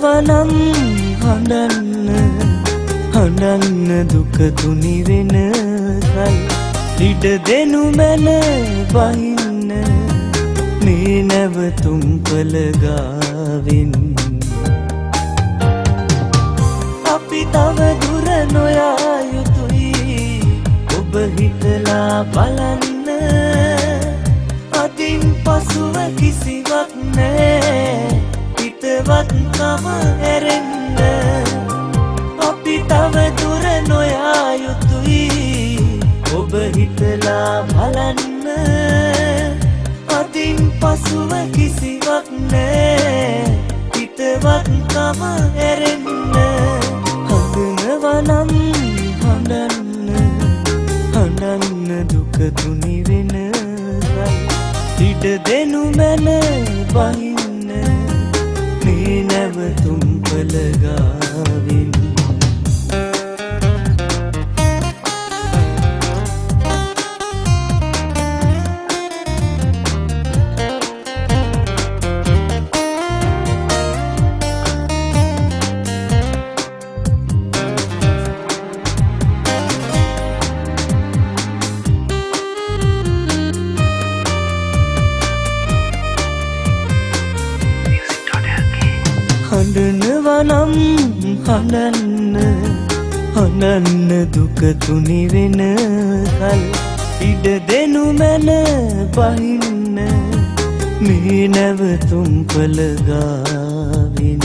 හඬනවනම් හඬන්න දුක තුනි වෙන කල් ලිඩ දෙනු මැන බහින්න මේ නැවතුම් කළ ගාවෙන් අපි තව දුර නොයා යුතුයි ඔබ හිතලා බලන්න අදින් පසුව කිසිවක් නෑ හිතවත්කම ඇරෙන්න අපි තව දුර නොයා යුතුයි ඔබ හිතලා බලන්න අදින් පසුව කිසිවක් නෑ හිතවත්කම ඇරෙන්න හඳනවනම් හඬන්න දුක තුනි වෙන ඉඩ දෙනු මැන බහින්න මේ නැවතුම් කළ ගාවෙන් හඬනවනම් හඬන්න දුක තුනි වෙන කල් ඉඩ දෙනු මැන බහින්න මේ නැවතුම් කළ ගාවෙන්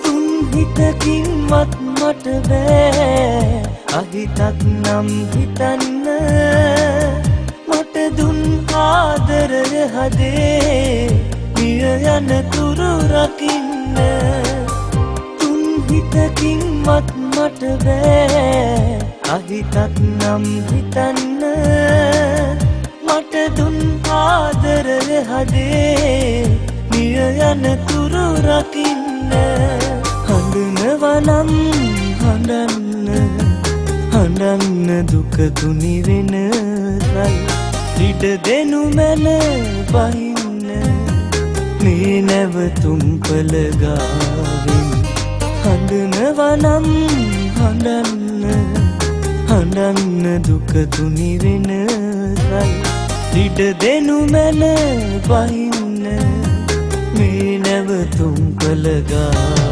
තුන් හිතකින්වත් මට බෑ අහිතත් නම් හිතන්න මට දුන් ආදරය හදේ යන තුරු රකින්න තුන් හිතකින්වත් මට බෑ අහිතත් නම් හිතන්න මට දුන් ආදරය හදේ මිය යන තුරු රකින්න හඬනවනම් හඬන්න දුක තුනි වෙන කල් ලිඩ දෙනු මැන බහින්න මේ නැවතුම් කළ ගාවෙන් හඬනවනම් හඬන්න දුක තුනි වෙන කල් ලිඩ දෙනු මැන බහින්න මේ නැවතුම් කළ ගාවෙන්